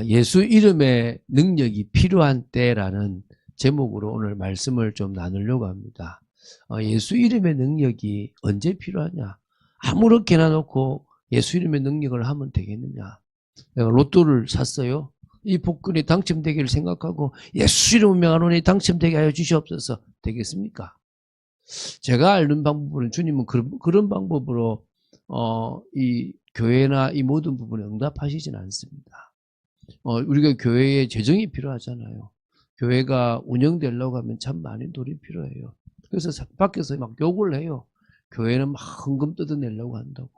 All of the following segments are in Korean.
예수 이름의 능력이 필요한 때라는 제목으로 오늘 말씀을 좀 나누려고 합니다. 예수 이름의 능력이 언제 필요하냐? 아무렇게나 놓고 예수 이름의 능력을 하면 되겠느냐? 내가 로또를 샀어요. 이 복권이 당첨되기를 생각하고 예수 이름을 명하노니 당첨되게 하여 주시옵소서. 되겠습니까? 제가 아는 방법으로는 주님은 그런 방법으로 이 교회나 이 모든 부분에 응답하시진 않습니다. 우리가 교회에 재정이 필요하잖아요. 교회가 운영되려고 하면 참 많은 돈이 필요해요. 그래서 밖에서 막 욕을 해요. 교회는 막 헌금 뜯어내려고 한다고.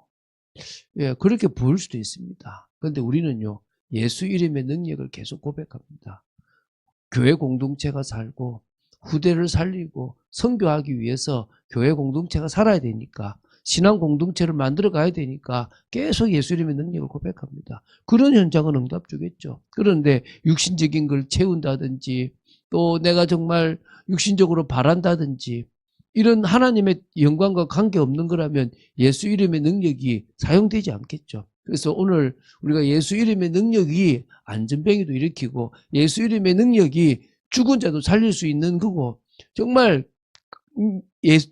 예, 그렇게 보일 수도 있습니다. 그런데 우리는요, 예수 이름의 능력을 계속 고백합니다. 교회 공동체가 살고 후대를 살리고 선교하기 위해서 교회 공동체가 살아야 되니까, 신앙 공동체를 만들어 가야 되니까 계속 예수 이름의 능력을 고백합니다. 그런 현장은 응답 주겠죠. 그런데 육신적인 걸 채운다든지 또 내가 정말 육신적으로 바란다든지 이런 하나님의 영광과 관계없는 거라면 예수 이름의 능력이 사용되지 않겠죠. 그래서 오늘 우리가 예수 이름의 능력이 안전뱅이도 일으키고 예수 이름의 능력이 죽은 자도 살릴 수 있는 거고 정말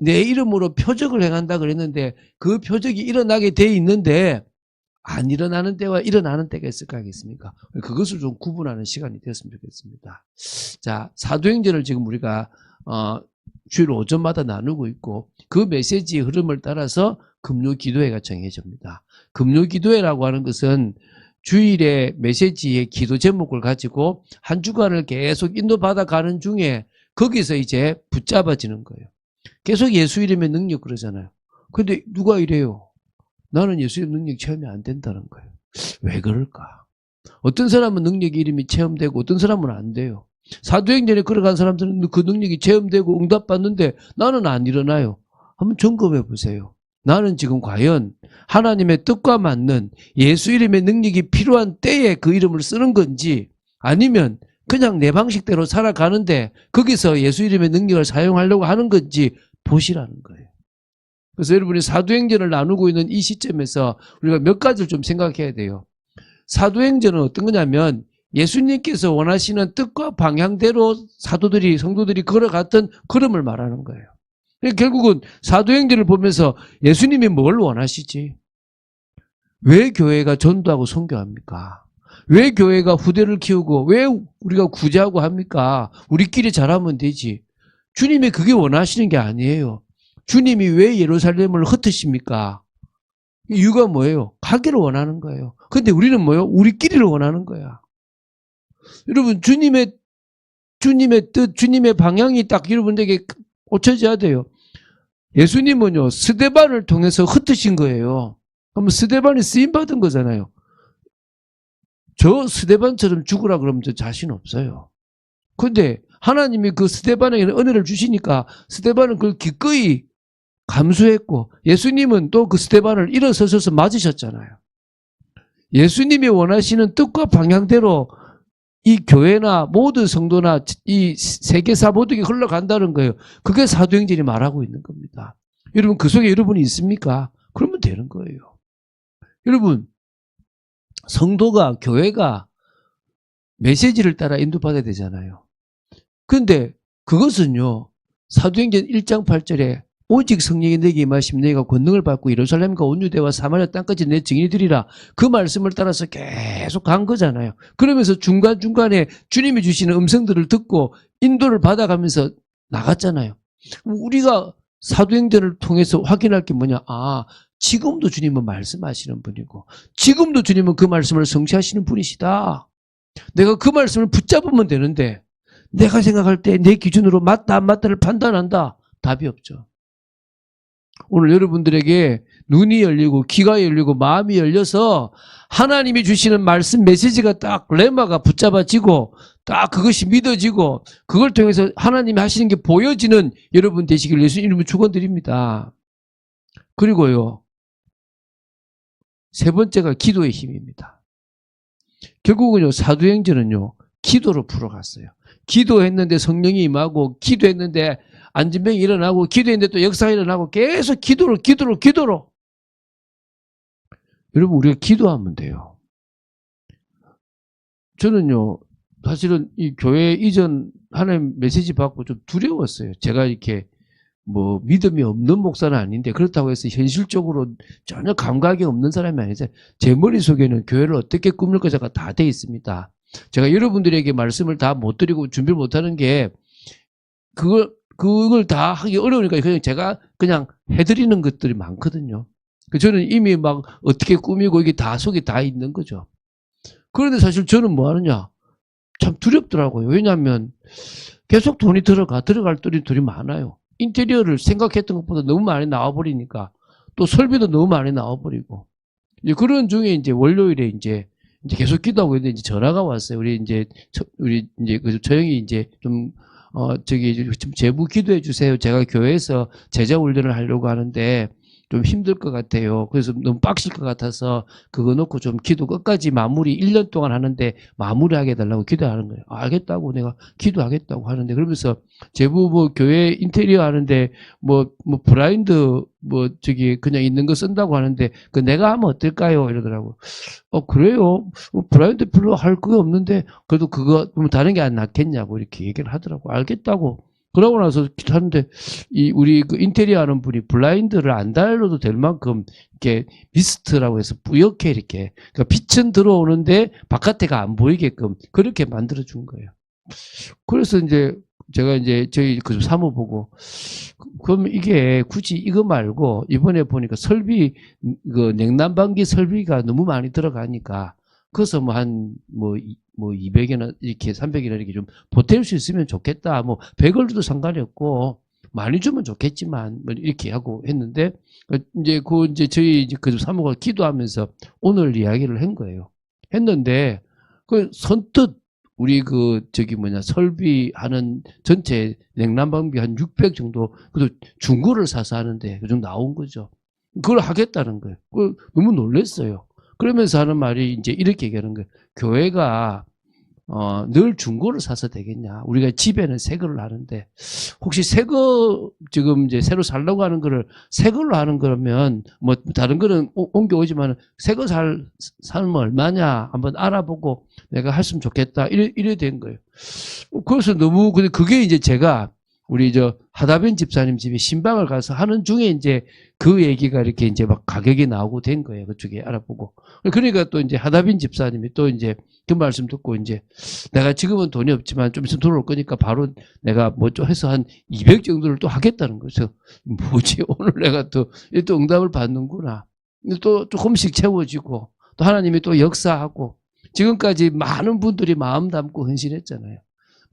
내 이름으로 표적을 행한다 그랬는데 그 표적이 일어나게 돼 있는데 안 일어나는 때와 일어나는 때가 있을 거 아니겠습니까? 그것을 좀 구분하는 시간이 되었으면 좋겠습니다. 자, 사도행전을 지금 우리가 주일 오전마다 나누고 있고 그 메시지의 흐름을 따라서 금요기도회가 정해집니다. 금요기도회라고 하는 것은 주일의 메시지의 기도 제목을 가지고 한 주간을 계속 인도받아 가는 중에 거기서 이제 붙잡아지는 거예요. 계속 예수 이름의 능력 그러잖아요. 근데 누가 이래요? 나는 예수 이름 능력 체험이 안 된다는 거예요. 왜 그럴까? 어떤 사람은 능력 이름이 체험되고 어떤 사람은 안 돼요. 사도행전에 걸어간 사람들은 그 능력이 체험되고 응답받는데 나는 안 일어나요. 한번 점검해 보세요. 나는 지금 과연 하나님의 뜻과 맞는 예수 이름의 능력이 필요한 때에 그 이름을 쓰는 건지 아니면 그냥 내 방식대로 살아가는데 거기서 예수 이름의 능력을 사용하려고 하는 건지 보시라는 거예요. 그래서 여러분이 사도행전을 나누고 있는 이 시점에서 우리가 몇 가지를 좀 생각해야 돼요. 사도행전은 어떤 거냐면 예수님께서 원하시는 뜻과 방향대로 사도들이 성도들이 걸어갔던 걸음을 말하는 거예요. 결국은 사도행전을 보면서 예수님이 뭘 원하시지? 왜 교회가 전도하고 선교합니까? 왜 교회가 후대를 키우고 왜 우리가 구제하고 합니까? 우리끼리 잘하면 되지. 주님이 그게 원하시는 게 아니에요. 주님이 왜 예루살렘을 흩으십니까? 이유가 뭐예요? 가기를 원하는 거예요. 근데 우리는 뭐예요? 우리끼리를 원하는 거야. 여러분 주님의 뜻, 주님의 방향이 딱 여러분들에게 꽂혀져야 돼요. 예수님은요 스데반을 통해서 흩으신 거예요. 그럼 스데반이 쓰임받은 거잖아요. 저 스데반처럼 죽으라 그러면 저 자신 없어요. 근데 하나님이 그 스데반에게 은혜를 주시니까 스데반은 그걸 기꺼이 감수했고 예수님은 또 그 스데반을 일어서셔서 맞으셨잖아요. 예수님이 원하시는 뜻과 방향대로 이 교회나 모든 성도나 이 세계사 모두에 흘러간다는 거예요. 그게 사도행전이 말하고 있는 겁니다. 여러분 그 속에 여러분이 있습니까? 그러면 되는 거예요. 여러분 성도가 교회가 메시지를 따라 인도받아야 되잖아요. 그런데 그것은요 사도행전 1장 8절에 오직 성령이 내게 임하시면 너희가 권능을 받고 예루살렘과 온 유대와 사마리아 땅까지 내 증인이 되리라. 그 말씀을 따라서 계속 간 거잖아요. 그러면서 중간중간에 주님이 주시는 음성들을 듣고 인도를 받아가면서 나갔잖아요. 우리가 사도행전을 통해서 확인할 게 뭐냐? 아, 지금도 주님은 말씀하시는 분이고 지금도 주님은 그 말씀을 성취하시는 분이시다. 내가 그 말씀을 붙잡으면 되는데 내가 생각할 때 내 기준으로 맞다 안 맞다를 판단한다. 답이 없죠. 오늘 여러분들에게 눈이 열리고 귀가 열리고 마음이 열려서 하나님이 주시는 말씀 메시지가 딱 레마가 붙잡아지고 딱 그것이 믿어지고 그걸 통해서 하나님이 하시는 게 보여지는 여러분 되시길 예수 이름으로 축원드립니다. 그리고요 세 번째가 기도의 힘입니다. 결국은요 사도행전은요 기도로 풀어갔어요. 기도했는데 성령이 임하고 기도했는데 안진병이 일어나고 기도했는데 또 역사가 일어나고 계속 기도로 여러분 우리가 기도하면 돼요. 저는요, 사실은 이 교회 이전 하나님 메시지 받고 좀 두려웠어요. 제가 이렇게 뭐 믿음이 없는 목사는 아닌데 그렇다고 해서 현실적으로 전혀 감각이 없는 사람이 아니죠. 제 머릿속에는 교회를 어떻게 꾸밀 것인가 다 돼 있습니다. 제가 여러분들에게 말씀을 다 못 드리고 준비를 못 하는 게 그걸 다 하기 어려우니까 그냥 제가 그냥 해드리는 것들이 많거든요. 저는 이미 막 어떻게 꾸미고 이게 다 속에 다 있는 거죠. 그런데 사실 저는 뭐 하느냐? 참 두렵더라고요. 왜냐하면 계속 돈이 들어갈 돈이 많아요. 인테리어를 생각했던 것보다 너무 많이 나와버리니까 또 설비도 너무 많이 나와버리고 이제 그런 중에 이제 월요일에 이제 계속 기도하고 있는데 이제 전화가 왔어요. 우리 이제 저 형이 이제 좀 좀 제부 기도해 주세요. 제가 교회에서 제자 훈련을 하려고 하는데 좀 힘들 것 같아요. 그래서 너무 빡실 것 같아서 그거 놓고 좀 기도 끝까지 마무리 1년 동안 하는데 마무리하게 해달라고 기도하는 거예요. 알겠다고 내가 기도하겠다고 하는데 그러면서 제부 뭐 교회 인테리어 하는데 뭐 브라인드 그냥 있는 거 쓴다고 하는데 그 내가 하면 어떨까요? 이러더라고. 그래요? 브라인드 별로 할 거 없는데 그래도 그거 다른 게 안 낫겠냐고 이렇게 얘기를 하더라고. 알겠다고. 그러고 나서 하는데 우리 그 인테리어 하는 분이 블라인드를 안 달려도 될 만큼 이렇게 미스트라고 해서 뿌옇게 이렇게 그러니까 빛은 들어오는데 바깥에가 안 보이게끔 그렇게 만들어 준 거예요. 그래서 이제 제가 이제 저희 그 사무 보고 그럼 이게 굳이 이거 말고 이번에 보니까 설비 그 냉난방기 설비가 너무 많이 들어가니까 그래서 한 200이나 이렇게 300이나 이렇게 좀 보탤 수 있으면 좋겠다. 100을 줘도 상관이 없고 많이 주면 좋겠지만 이렇게 하고 했는데 이제 저희 그 사무가 기도하면서 오늘 이야기를 한 거예요. 했는데 그 선뜻 우리 설비하는 전체 냉난방비 한 600 정도 그래도 중고를 사서 하는데 그 정도 나온 거죠. 그걸 하겠다는 거예요. 너무 놀랐어요. 그러면서 하는 말이 이제 이렇게 얘기하는 거예요. 교회가 늘 중고를 사서 되겠냐. 우리가 집에는 새 거를 하는데 혹시 새 거 지금 이제 새로 살려고 하는 거를 새 걸로 하는 거라면 다른 거는 옮겨오지만 새 거 사면 얼마냐 한번 알아보고 내가 했으면 좋겠다. 이래 된 거예요. 그래서 너무 근데 그게 이제 제가 우리 하다변 집사님 집에 신방을 가서 하는 중에 이제 그 얘기가 이렇게 이제 막 가격이 나오고 된 거예요. 그쪽에 알아보고. 그러니까 또 이제 하다변 집사님이 또 이제 그 말씀 듣고 이제 내가 지금은 돈이 없지만 좀 있으면 돈 올 거니까 바로 내가 좀 해서 한 200 정도를 또 하겠다는 거죠. 뭐지? 오늘 내가 또 응답을 받는구나. 또 조금씩 채워지고 또 하나님이 또 역사하고 지금까지 많은 분들이 마음 담고 헌신했잖아요.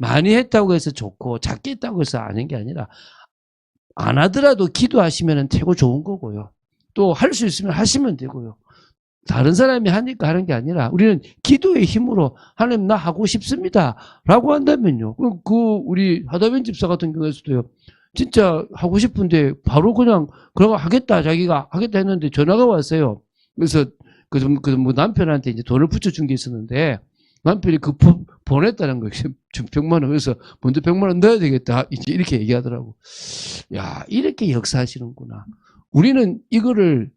많이 했다고 해서 좋고 작게 했다고 해서 아닌 게 아니라 안 하더라도 기도하시면 최고 좋은 거고요. 또 할 수 있으면 하시면 되고요. 다른 사람이 하니까 하는 게 아니라 우리는 기도의 힘으로 하나님 나 하고 싶습니다 라고 한다면요. 우리 하다변 집사 같은 경우에서도요. 진짜 하고 싶은데 바로 그냥 하겠다 자기가 하겠다 했는데 전화가 왔어요. 그래서 남편한테 이제 돈을 붙여준 게 있었는데 남편이 보냈다는 거예요. 좀 100만 원. 그래서 먼저 100만 원 넣어야 되겠다. 이제 이렇게 얘기하더라고. 야, 이렇게 역사하시는구나. 우리는 이거를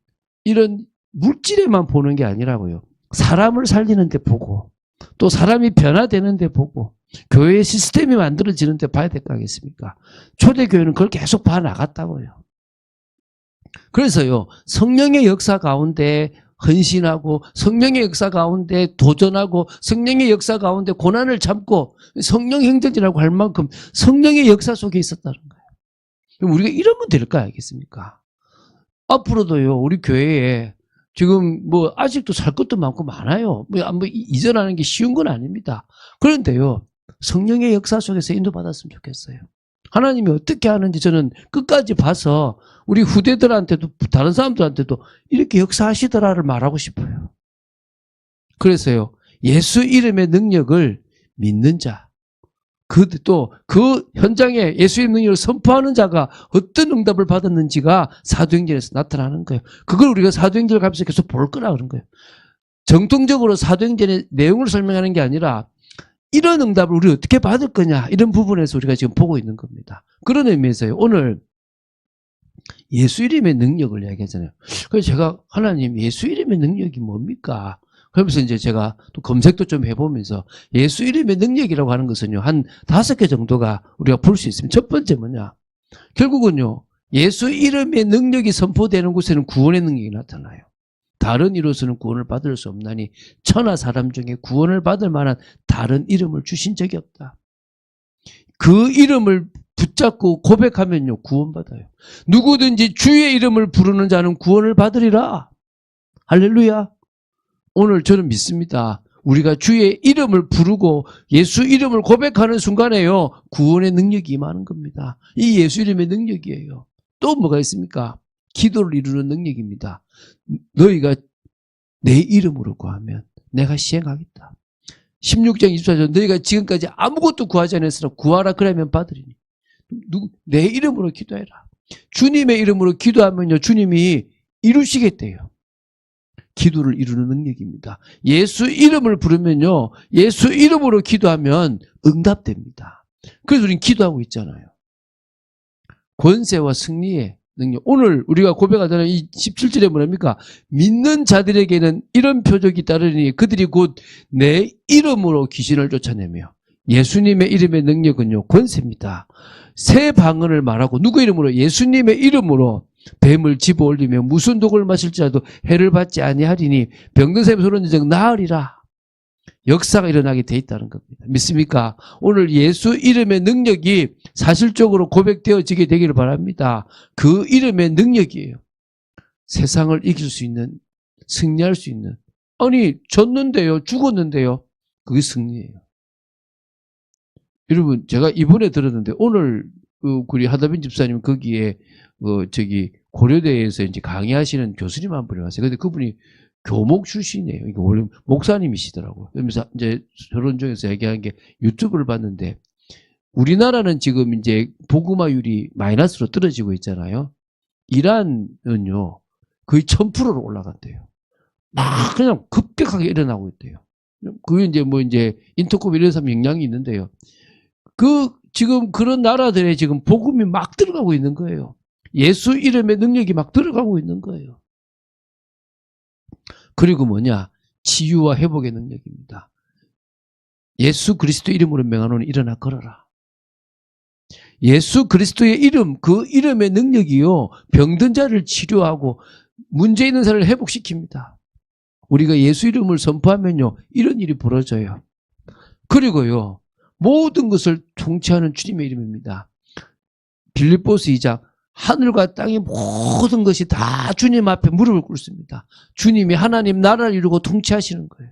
이런 물질에만 보는 게 아니라고요. 사람을 살리는 데 보고 또 사람이 변화되는 데 보고 교회의 시스템이 만들어지는 데 봐야 될 거 아니겠습니까? 초대교회는 그걸 계속 봐나갔다고요. 그래서요. 성령의 역사 가운데 헌신하고 성령의 역사 가운데 도전하고 성령의 역사 가운데 고난을 참고 성령 행전이라고 할 만큼 성령의 역사 속에 있었다는 거예요. 그럼 우리가 이러면 될까 알겠습니까? 앞으로도요. 우리 교회에 지금 아직도 살 것도 많고 많아요. 이전하는 게 쉬운 건 아닙니다. 그런데요. 성령의 역사 속에서 인도받았으면 좋겠어요. 하나님이 어떻게 하는지 저는 끝까지 봐서 우리 후대들한테도 다른 사람들한테도 이렇게 역사하시더라를 말하고 싶어요. 그래서요. 예수 이름의 능력을 믿는 자, 그 현장에 예수의 능력을 선포하는 자가 어떤 응답을 받았는지가 사도행전에서 나타나는 거예요. 그걸 우리가 사도행전을 가면서 계속 볼 거라 그런 거예요. 정통적으로 사도행전의 내용을 설명하는 게 아니라 이런 응답을 우리 어떻게 받을 거냐 이런 부분에서 우리가 지금 보고 있는 겁니다. 그런 의미에서요. 오늘 예수 이름의 능력을 이야기하잖아요. 그래서 제가 하나님 예수 이름의 능력이 뭡니까? 그러면서 이제 제가 또 검색도 좀 해보면서 예수 이름의 능력이라고 하는 것은요, 한 5개 정도가 우리가 볼 수 있습니다. 첫 번째 뭐냐? 결국은요, 예수 이름의 능력이 선포되는 곳에는 구원의 능력이 나타나요. 다른 이로서는 구원을 받을 수 없나니 천하 사람 중에 구원을 받을 만한 다른 이름을 주신 적이 없다. 그 이름을 붙잡고 고백하면요, 구원받아요. 누구든지 주의 이름을 부르는 자는 구원을 받으리라. 할렐루야. 오늘 저는 믿습니다. 우리가 주의 이름을 부르고 예수 이름을 고백하는 순간에요, 구원의 능력이 임하는 겁니다. 이 예수 이름의 능력이에요. 또 뭐가 있습니까? 기도를 이루는 능력입니다. 너희가 내 이름으로 구하면 내가 시행하겠다. 16장 24절, 너희가 지금까지 아무것도 구하지 않았으나 구하라 그러면 받으리니. 내 이름으로 기도해라. 주님의 이름으로 기도하면요, 주님이 이루시겠대요. 기도를 이루는 능력입니다. 예수 이름을 부르면요, 예수 이름으로 기도하면 응답됩니다. 그래서 우리는 기도하고 있잖아요. 권세와 승리의 능력. 오늘 우리가 고백하잖아요. 이 17절에 뭐랍니까? 믿는 자들에게는 이런 표적이 따르니 그들이 곧 내 이름으로 귀신을 쫓아내며. 예수님의 이름의 능력은요, 권세입니다. 새 방언을 말하고, 누구 이름으로? 예수님의 이름으로 뱀을 집어 올리며 무슨 독을 마실지라도 해를 받지 아니하리니 병든 사람이 소리는 즉 나으리라. 역사가 일어나게 돼 있다는 겁니다. 믿습니까? 오늘 예수 이름의 능력이 사실적으로 고백되어지게 되기를 바랍니다. 그 이름의 능력이에요. 세상을 이길 수 있는, 승리할 수 있는. 아니, 졌는데요, 죽었는데요, 그게 승리예요. 여러분, 제가 이번에 들었는데, 오늘 우리 하다빈 집사님 거기에 고려대에서 이제 강의하시는 교수님 한 분이 왔어요. 근데 그분이 교목 출신이에요. 이게 원래 목사님이시더라고요. 그러면서 이제 결혼 중에서 얘기한 게, 유튜브를 봤는데, 우리나라는 지금 이제 복음화율이 마이너스로 떨어지고 있잖아요. 이란은요, 거의 1000%로 올라간대요. 막 그냥 급격하게 일어나고 있대요. 그게 이제 인터콤 이런 사람 영향이 있는데요. 지금 그런 나라들에 지금 복음이 막 들어가고 있는 거예요. 예수 이름의 능력이 막 들어가고 있는 거예요. 그리고 뭐냐? 치유와 회복의 능력입니다. 예수 그리스도 이름으로 명하노니 일어나 걸어라. 예수 그리스도의 이름, 그 이름의 능력이요, 병든 자를 치료하고 문제 있는 사람을 회복시킵니다. 우리가 예수 이름을 선포하면요, 이런 일이 벌어져요. 그리고요, 모든 것을 통치하는 주님의 이름입니다. 빌립보서 2장, 하늘과 땅의 모든 것이 다 주님 앞에 무릎을 꿇습니다. 주님이 하나님 나라를 이루고 통치하시는 거예요.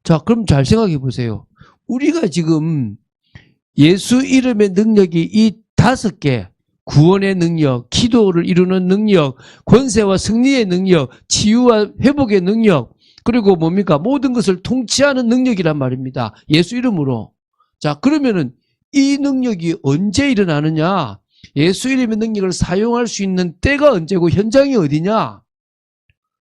자, 그럼 잘 생각해 보세요. 우리가 지금 예수 이름의 능력이 이 5개, 구원의 능력, 기도를 이루는 능력, 권세와 승리의 능력, 치유와 회복의 능력, 그리고 뭡니까? 모든 것을 통치하는 능력이란 말입니다. 예수 이름으로. 자, 그러면은 이 능력이 언제 일어나느냐? 예수 이름의 능력을 사용할 수 있는 때가 언제고 현장이 어디냐?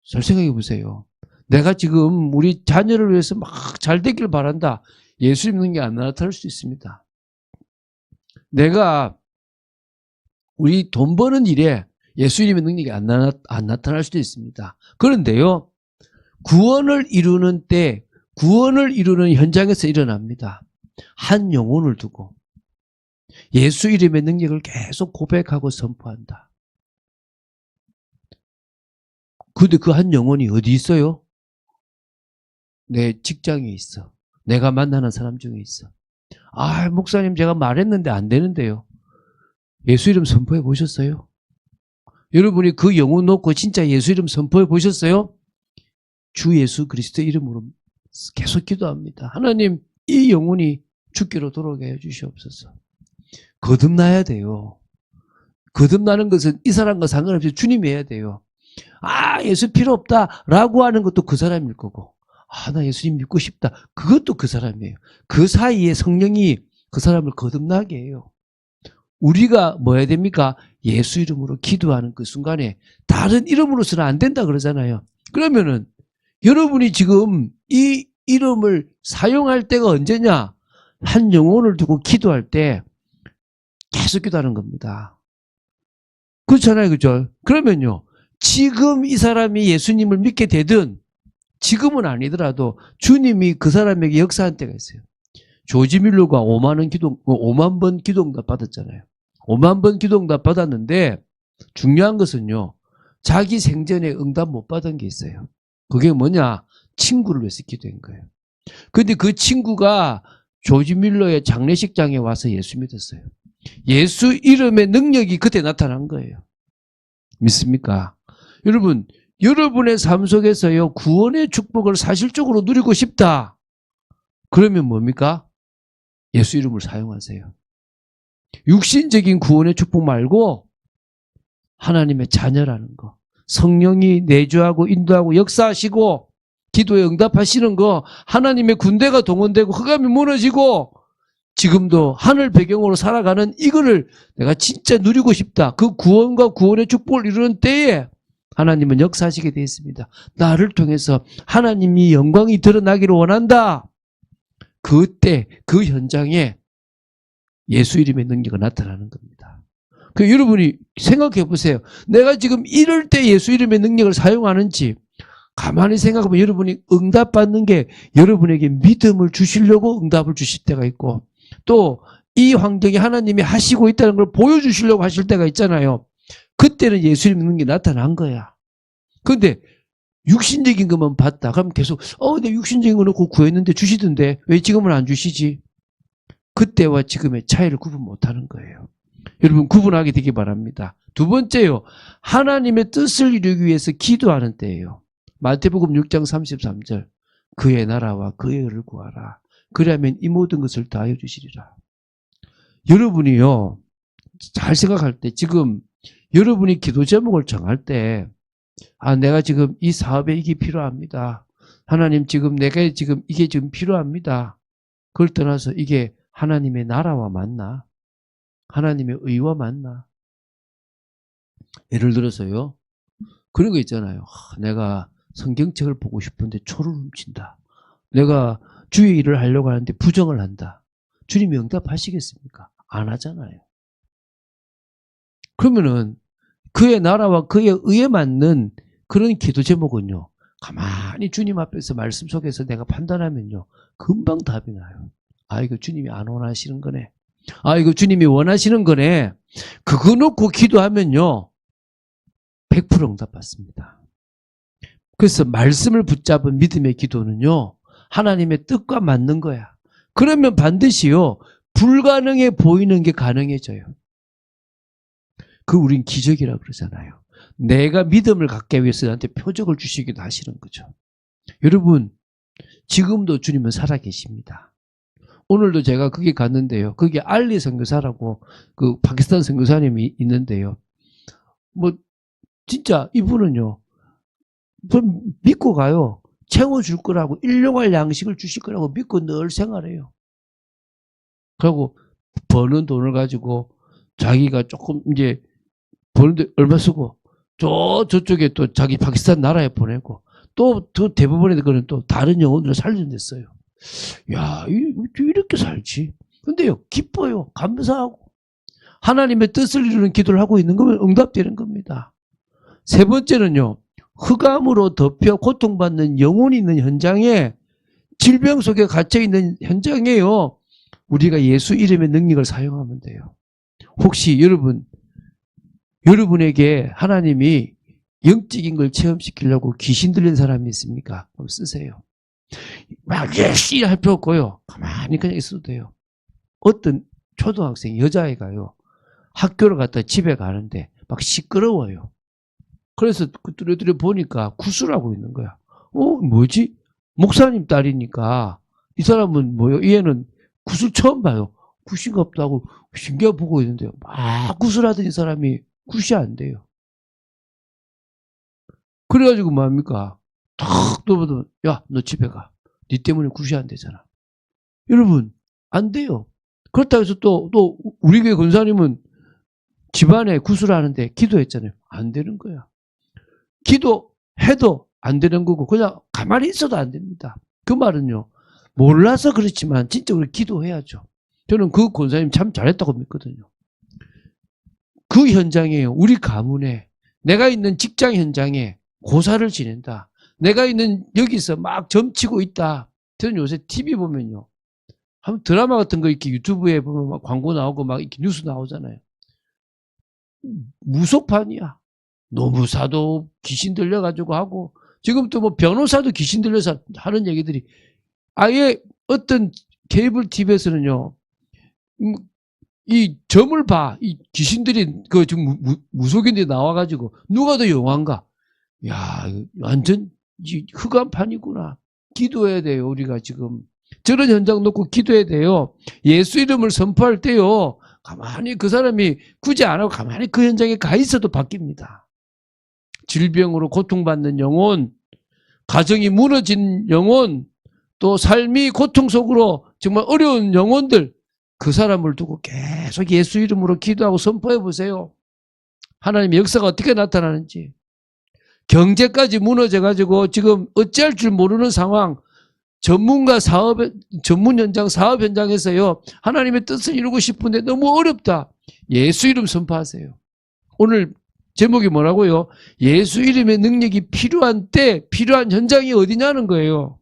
잘 생각해 보세요. 내가 지금 우리 자녀를 위해서 막 잘 되길 바란다. 예수 이름 능력이 안 나타날 수 있습니다. 내가 우리 돈 버는 일에 예수 이름의 능력이 안 나타날 수도 있습니다. 그런데요, 구원을 이루는 때, 구원을 이루는 현장에서 일어납니다. 한 영혼을 두고 예수 이름의 능력을 계속 고백하고 선포한다. 근데 그 한 영혼이 어디 있어요? 내 직장에 있어. 내가 만나는 사람 중에 있어. 아, 목사님 제가 말했는데 안 되는데요. 예수 이름 선포해 보셨어요? 여러분이 그 영혼 놓고 진짜 예수 이름 선포해 보셨어요? 주 예수 그리스도 이름으로 계속 기도합니다. 하나님, 이 영혼이 주께로 돌아오게 해주시옵소서. 거듭나야 돼요. 거듭나는 것은 이 사람과 상관없이 주님이 해야 돼요. 아, 예수 필요 없다 라고 하는 것도 그 사람일 거고, 아, 나 예수님 믿고 싶다, 그것도 그 사람이에요. 그 사이에 성령이 그 사람을 거듭나게 해요. 우리가 뭐 해야 됩니까? 예수 이름으로 기도하는 그 순간에 다른 이름으로서는 안 된다 그러잖아요. 그러면은 여러분이 지금 이 이름을 사용할 때가 언제냐? 한 영혼을 두고 기도할 때 계속 기도하는 겁니다. 그렇잖아요, 그죠? 그러면요, 지금 이 사람이 예수님을 믿게 되든 지금은 아니더라도 주님이 그 사람에게 역사한 때가 있어요. 조지 밀러가 5만 번 기도응답 받았잖아요. 5만 번 기도응답 받았는데 중요한 것은요. 자기 생전에 응답 못 받은 게 있어요. 그게 뭐냐? 친구를 위해서 기도한 거예요. 근데 그 친구가 조지 밀러의 장례식장에 와서 예수 믿었어요. 예수 이름의 능력이 그때 나타난 거예요. 믿습니까? 여러분, 여러분의 삶 속에서요, 구원의 축복을 사실적으로 누리고 싶다. 그러면 뭡니까? 예수 이름을 사용하세요. 육신적인 구원의 축복 말고 하나님의 자녀라는 거. 성령이 내주하고 인도하고 역사하시고 기도에 응답하시는 거, 하나님의 군대가 동원되고 흑암이 무너지고 지금도 하늘 배경으로 살아가는 이거를 내가 진짜 누리고 싶다. 그 구원과 구원의 축복을 이루는 때에 하나님은 역사하시게 되어 있습니다. 나를 통해서 하나님이 영광이 드러나기를 원한다. 그때 그 현장에 예수 이름의 능력이 나타나는 겁니다. 그 여러분이 생각해 보세요. 내가 지금 이럴 때 예수 이름의 능력을 사용하는지 가만히 생각하면 여러분이 응답받는 게 여러분에게 믿음을 주시려고 응답을 주실 때가 있고 또 이 환경에 하나님이 하시고 있다는 걸 보여주시려고 하실 때가 있잖아요. 그때는 예수 이름의 능력이 나타난 거야. 그런데 육신적인 것만 봤다. 그럼 계속 내 육신적인 거 놓고 구했는데 주시던데 왜 지금은 안 주시지? 그때와 지금의 차이를 구분 못하는 거예요. 여러분 구분하게 되기 바랍니다. 두 번째요. 하나님의 뜻을 이루기 위해서 기도하는 때예요. 마태복음 6장 33절 그의 나라와 그의 의를 구하라. 그러면 이 모든 것을 다하여 주시리라. 여러분이요. 잘 생각할 때 지금 여러분이 기도 제목을 정할 때 내가 지금 이 사업에 이게 필요합니다. 하나님 지금 내가 지금 이게 지금 필요합니다. 그걸 떠나서 이게 하나님의 나라와 맞나? 하나님의 의와 맞나? 예를 들어서요. 그런 거 있잖아요. 내가 성경책을 보고 싶은데 초를 훔친다. 내가 주의 일을 하려고 하는데 부정을 한다. 주님이 응답하시겠습니까? 안 하잖아요. 그러면은 그의 나라와 그의 의에 맞는 그런 기도 제목은요. 가만히 주님 앞에서 말씀 속에서 내가 판단하면요. 금방 답이 나요. 이거 주님이 안 원하시는 거네. 이거 주님이 원하시는 거네. 그거 놓고 기도하면요. 100% 응답받습니다. 그래서 말씀을 붙잡은 믿음의 기도는요. 하나님의 뜻과 맞는 거야. 그러면 반드시요. 불가능해 보이는 게 가능해져요. 우린 기적이라고 그러잖아요. 내가 믿음을 갖기 위해서 나한테 표적을 주시기도 하시는 거죠. 여러분 지금도 주님은 살아계십니다. 오늘도 제가 거기 갔는데요. 거기 알리 선교사라고 그 파키스탄 선교사님이 있는데요. 진짜 이분은요. 믿고 가요. 채워줄 거라고 일용할 양식을 주실 거라고 믿고 늘 생활해요. 그리고 버는 돈을 가지고 자기가 조금 이제 버는데 얼마 쓰고 저쪽에 또 자기 파키스탄 나라에 보내고 또 대부분의 그는 또 다른 영혼들을 살리는 데 써요. 야, 이렇게 살지. 근데요, 기뻐요. 감사하고. 하나님의 뜻을 이루는 기도를 하고 있는 거면 응답되는 겁니다. 세 번째는요, 흑암으로 덮여 고통받는 영혼이 있는 현장에 질병 속에 갇혀있는 현장에요. 우리가 예수 이름의 능력을 사용하면 돼요. 혹시 여러분에게 하나님이 영적인 걸 체험시키려고 귀신 들린 사람이 있습니까? 그럼 쓰세요. 막 예시 할 필요 없고요. 가만히 그냥 있어도 돼요. 어떤 초등학생 여자애가요. 학교를 갔다 집에 가는데 막 시끄러워요. 그래서 뚜레뚜레 보니까 구슬하고 있는 거야. 뭐지? 목사님 딸이니까 이 사람은 뭐요? 얘는 구슬 처음 봐요. 굿인가 없다고 신기하게 보고 있는데요. 막 구슬하던 이 사람이 굿이 안 돼요. 그래가지고 뭐합니까? 탁 떠보면 야, 너 집에 가. 니 때문에 굿이 안 되잖아. 여러분 안 돼요. 그렇다고 해서 또 우리 교회 권사님은 집안에 구슬하는데 기도했잖아요. 안 되는 거야. 기도해도 안 되는 거고 그냥 가만히 있어도 안 됩니다. 그 말은요. 몰라서 그렇지만 진짜 우리 기도해야죠. 저는 그 권사님 참 잘했다고 믿거든요. 그 현장에 우리 가문에 내가 있는 직장 현장에 고사를 지낸다. 내가 있는 여기서 막 점치고 있다. 저는 요새 TV 보면요. 한번 드라마 같은 거 이렇게 유튜브에 보면 막 광고 나오고 막 이렇게 뉴스 나오잖아요. 무속판이야. 노무사도 귀신 들려가지고 하고, 지금 또 뭐 변호사도 귀신 들려서 하는 얘기들이, 아예 어떤 케이블 TV에서는요, 이 점을 봐. 이 귀신들이, 지금 무속인들이 나와가지고, 누가 더 영화인가? 야, 완전 흑암판이구나. 기도해야 돼요, 우리가 지금. 저런 현장 놓고 기도해야 돼요. 예수 이름을 선포할 때요, 가만히 그 사람이 굳이 안 하고 가만히 그 현장에 가 있어도 바뀝니다. 질병으로 고통받는 영혼, 가정이 무너진 영혼, 또 삶이 고통 속으로 정말 어려운 영혼들, 그 사람을 두고 계속 예수 이름으로 기도하고 선포해 보세요. 하나님의 역사가 어떻게 나타나는지. 경제까지 무너져가지고 지금 어찌할 줄 모르는 상황, 전문 현장, 사업 현장에서요, 하나님의 뜻을 이루고 싶은데 너무 어렵다. 예수 이름 선포하세요. 오늘 제목이 뭐라고요? 예수 이름의 능력이 필요한 때, 필요한 현장이 어디냐는 거예요.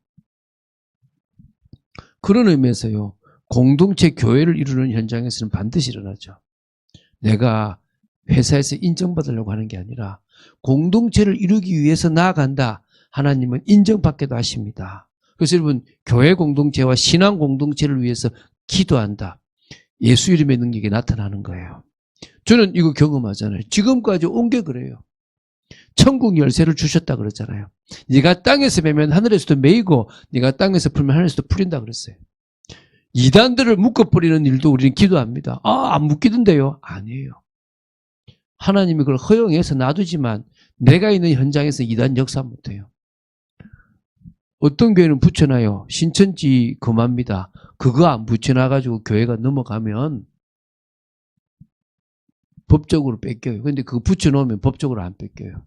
그런 의미에서요, 공동체 교회를 이루는 현장에서는 반드시 일어나죠. 내가 회사에서 인정받으려고 하는 게 아니라 공동체를 이루기 위해서 나아간다. 하나님은 인정받게도 하십니다. 그래서 여러분, 교회 공동체와 신앙 공동체를 위해서 기도한다. 예수 이름의 능력이 나타나는 거예요. 저는 이거 경험하잖아요. 지금까지 온 게 그래요. 천국 열쇠를 주셨다 그랬잖아요. 네가 땅에서 매면 하늘에서도 매이고 네가 땅에서 풀면 하늘에서도 풀린다 그랬어요. 이단들을 묶어버리는 일도 우리는 기도합니다. 안 묶이던데요? 아니에요. 하나님이 그걸 허용해서 놔두지만 내가 있는 현장에서 이단 역사 못해요. 어떤 교회는 붙여놔요. 신천지 금합니다. 그거 안 붙여놔가지고 교회가 넘어가면 법적으로 뺏겨요. 근데 그거 붙여놓으면 법적으로 안 뺏겨요.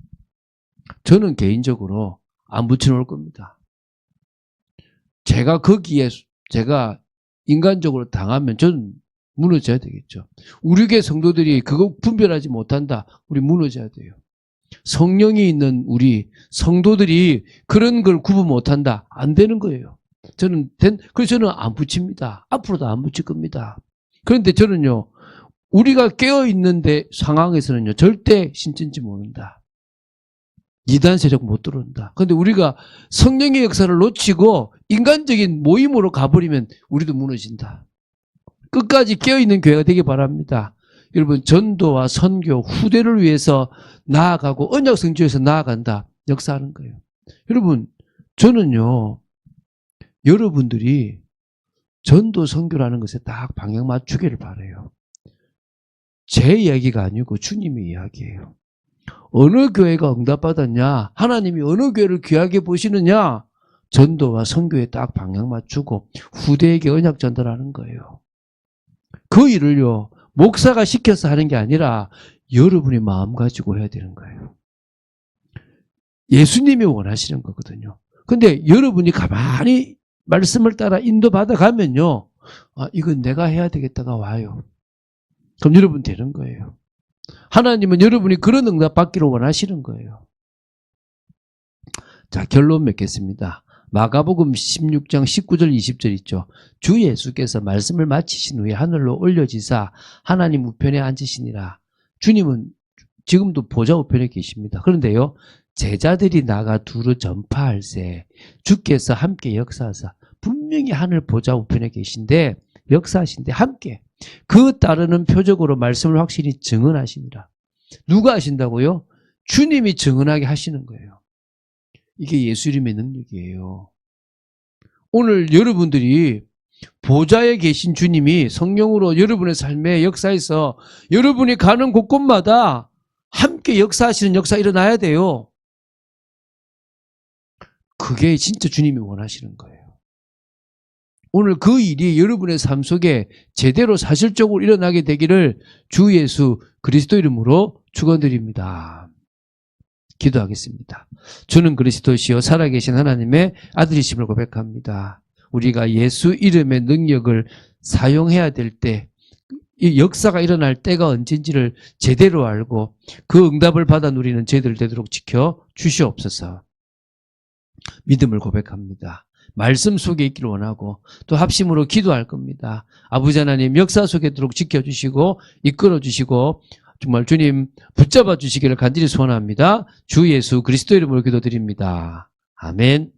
저는 개인적으로 안 붙여놓을 겁니다. 제가 거기에 제가 인간적으로 당하면 저는 무너져야 되겠죠. 우리 교회 성도들이 그거 분별하지 못한다. 우리 무너져야 돼요. 성령이 있는 우리 성도들이 그런 걸 구분 못한다. 안 되는 거예요. 그래서 저는 안 붙입니다. 앞으로도 안 붙일 겁니다. 그런데 저는요, 우리가 깨어있는데 상황에서는요, 절대 신천지 모른다. 이단 세력 못 들어온다. 그런데 우리가 성령의 역사를 놓치고 인간적인 모임으로 가버리면 우리도 무너진다. 끝까지 깨어있는 교회가 되기 바랍니다. 여러분, 전도와 선교, 후대를 위해서 나아가고 언약 성취에서 나아간다. 역사하는 거예요. 여러분, 저는요, 여러분들이 전도 선교라는 것에 딱 방향 맞추기를 바라요. 제 이야기가 아니고 주님의 이야기예요. 어느 교회가 응답받았냐? 하나님이 어느 교회를 귀하게 보시느냐? 전도와 선교에 딱 방향 맞추고 후대에게 언약 전달하는 거예요. 그 일을요, 목사가 시켜서 하는 게 아니라 여러분이 마음 가지고 해야 되는 거예요. 예수님이 원하시는 거거든요. 근데 여러분이 가만히 말씀을 따라 인도받아 가면요, 이건 내가 해야 되겠다가 와요. 그럼 여러분 되는 거예요. 하나님은 여러분이 그런 응답 받기를 원하시는 거예요. 자, 결론 맺겠습니다. 마가복음 16장 19절 20절 있죠. 주 예수께서 말씀을 마치신 후에 하늘로 올려지사 하나님 우편에 앉으시니라. 주님은 지금도 보좌 우편에 계십니다. 그런데요, 제자들이 나가 두루 전파할세 주께서 함께 역사하사, 분명히 하늘 보좌 우편에 계신데 역사하신데 함께 그 따르는 표적으로 말씀을 확실히 증언하시니라. 누가 하신다고요? 주님이 증언하게 하시는 거예요. 이게 예수 이름의 능력이에요. 오늘 여러분들이 보좌에 계신 주님이 성령으로 여러분의 삶의 역사에서 여러분이 가는 곳곳마다 함께 역사하시는 역사 일어나야 돼요. 그게 진짜 주님이 원하시는 거예요. 오늘 그 일이 여러분의 삶 속에 제대로 사실적으로 일어나게 되기를 주 예수 그리스도 이름으로 축원드립니다. 기도하겠습니다. 주는 그리스도시요 살아계신 하나님의 아들이심을 고백합니다. 우리가 예수 이름의 능력을 사용해야 될 때, 이 역사가 일어날 때가 언젠지를 제대로 알고 그 응답을 받아 누리는 저희들 되도록 지켜 주시옵소서. 믿음을 고백합니다. 말씀 속에 있기를 원하고 또 합심으로 기도할 겁니다. 아버지 하나님 역사 속에 들도록 지켜주시고 이끌어주시고 정말 주님 붙잡아 주시기를 간절히 소원합니다. 주 예수 그리스도 이름으로 기도드립니다. 아멘.